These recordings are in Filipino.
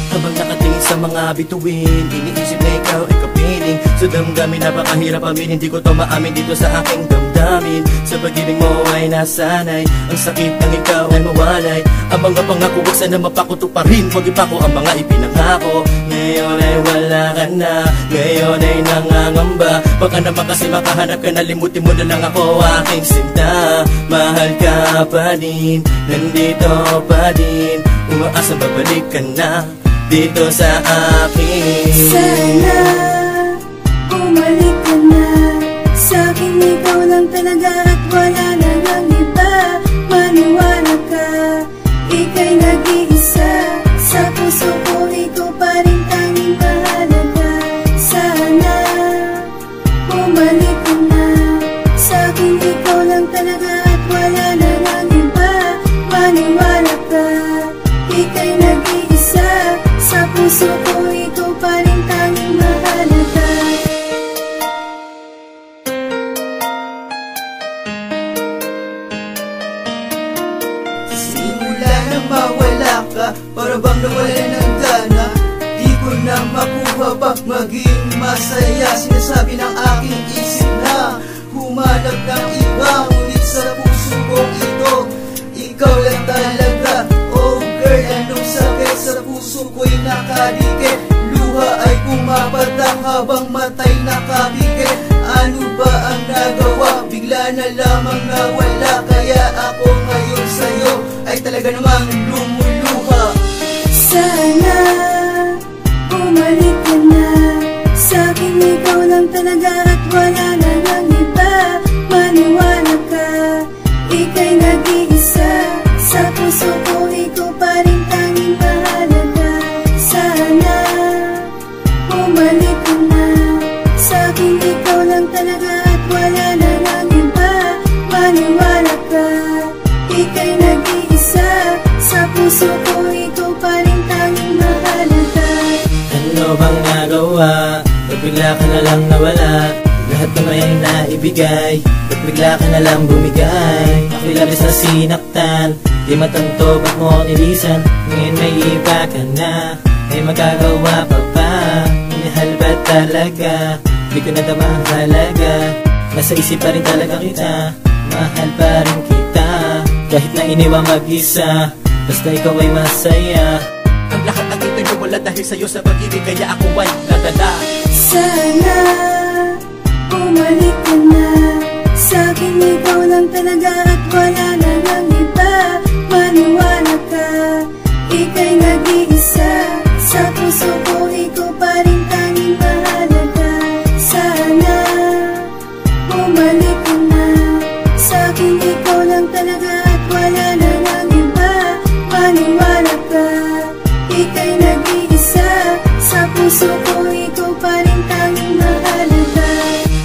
Habang nakatingin sa mga bituin, iniisip na ikaw ay kapiling. Sa damdamin napakahirap amin, hindi ko to maamin dito sa aking damdamin. Sa pag-ibig mo ay nasanay, ang sakit ng ikaw ay mawalay. Ang mga pangako wag sana mapakuto pa rin, wag ipako ang mga ipinangako. Ngayon ay wala ka na, ngayon ay nangangamba. Baka naman kasi makahanap ka, nalimutin mo na lang ako aking sinta. Mahal ka pa din, nandito pa din, umaasa babalik ka na dito sa akin. Sana bumalik ka na sa'kin, ikaw lang talaga at wala na lang iba. Maniwala ka, ika'y nag-iisa. Sa puso ko ikaw pa rin tanging mahalaga. Sana bumalik ka na sa'kin, ikaw lang talaga at wala na lang iba. Maniwala ka, ika'y nag-iisa. Sa puso ko ikaw pa rin tanging mahalaga. Simula na mawala ka, para bang nawala ng gana. Di ko na makuha pa maging masaya. Sinasabi ng aking isip na humanap ng iba, ngunit sa puso kong ito ikaw lang talaga. Oh girl, anong sakit sa puso ko'y nakadikit. Luha ay pumapatang habang matay nakabigit. Ano ba ang nagawa? Bigla na lamang nawala. Kaya ako ngayon sa'yo ay talaga namang lumuluha. Sana bumalik ka na sa'kin, ikaw lang talaga at wala na lang iba. Maniwala ka, ika'y nag-iisa. Sa puso ko ikaw pa rin tanging mahalaga. Sana bumalik ka na sa'kin, ikaw lang talaga at wala na lang iba. Maniwala ka, ika'y nag-iisa. Sa puso ko ikaw pa rin tanging mahalaga. Ano bang nagawa? Ba't bigla ka na lang nawala? Lahat na may naibigay, ba't bigla ka na lang bumigay? Ako'y labis na sinaktan, di matanto ba't mo nilisan. Ngayon may iba ka na, may magagawa pa ba? Minahal ba talaga? Di ko nadama ang halaga. Nasa isip pa rin talaga kita, mahal pa rin kita. Kahit na iniwang mag-isa, basta ikaw ay masaya. Ang lahat ng ito'y nawala dahil sa'yo, sa pag-ibig kaya ako ay nadala. Sana bumalik ka na sa'kin, ikaw lang talaga at wala na lang iba. Maniwala ka, ika'y nag-iisa. Sa puso ko ikaw pa rin tanging mahalaga. Sana bumalik ka na sa'kin, ikaw lang talaga at wala na lang iba. Maniwala ka, ika'y nag-iisa. Sa puso ko ikaw pa rin tanging mahalaga.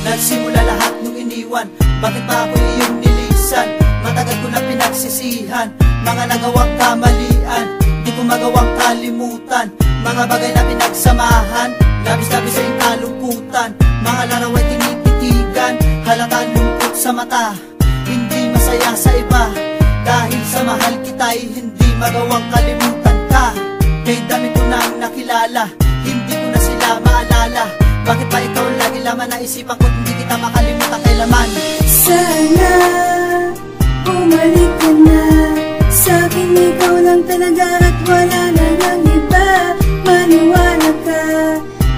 Nagsimula lahat nung iniwan, bakit pa ako iyong nilisan? Matagal ko na pinagsisihan mga nagawang kamalian. Di ko magawang kalimutan mga bagay na pinagsamahan. Labis-labis sa iyong kalungkutan, mga laraw ay tinititigan. Halata lungkot sa mata, hindi masaya sa iba. Dahil sa mahal kita'y hindi magawang kalimutan ka. Kay dami ko nang nakilala, hindi ko na sila maalala. Bakit ba ikaw lagi laman na isipan ko, hindi kita makalimutan kailaman? Sana bumalik ka na sa'kin, ikaw lang talaga at wala na lang iba. Maniwala ka,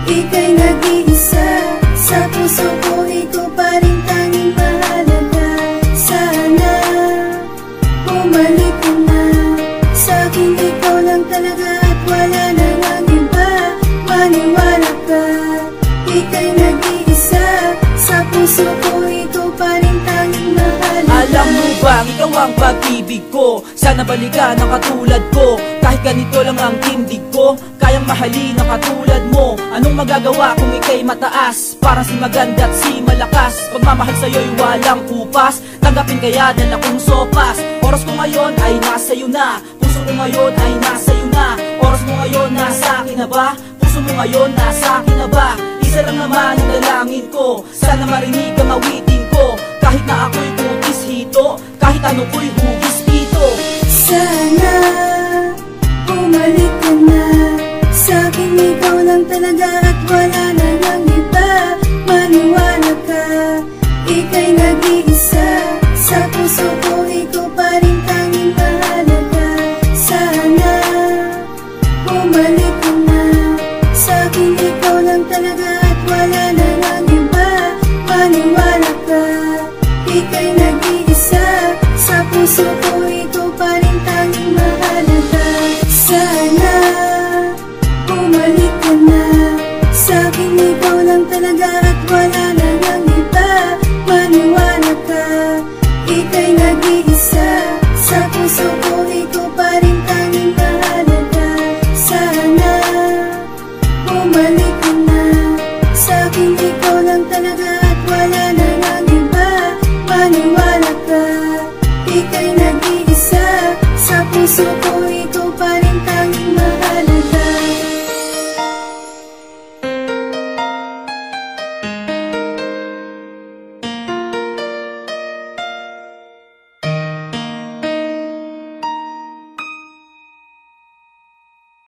ika'y nag-iisa. Sa puso ko ikaw pa rin tanging mahalaga. Sana bumalik ka na sa'kin, ikaw lang talaga at wala na lang iba. Maniwala ka, ika'y nag-iisa. Sa puso ko ikaw pa rin tanging mahalaga. Alam mo bang ikaw ang pag-ibig ko? Sana balikan ang katulad ko. Kahit ganito lang ang tindig ko, kayang mahalin ang katulad mo. Anong magagawa kung ika'y mataas? Parang si maganda at si malakas. Pagmamahal sa'yo'y walang kupas, tanggapin kaya dala kong sopas. Oras ko ngayon ay nasa iyo na, puso mo ngayon ay nasa iyo na. Oras mo ngayon nasa akin na ba? Puso mo ngayon nasa akin na ba? Isa lang naman ang dalangin ko, sana marinig ang awitin ko. Kahit na ako'y kutis hito, kahit ano ko'y hugis dito. Sana bumalik ka na lang talaga at wala na nang iba. Maniwala ka, ika'y nag-iisa. Sa puso ko ikaw pa rin tanging mahalaga. Sana bumalik ka na sa'kin, ikaw lang talaga at wala na nang iba. Maniwala ka, ika'y nag-iisa. Sa puso ko ikaw pa rin tanging mahalaga. Sana bumalik ka na sa'kin, ikaw lang talaga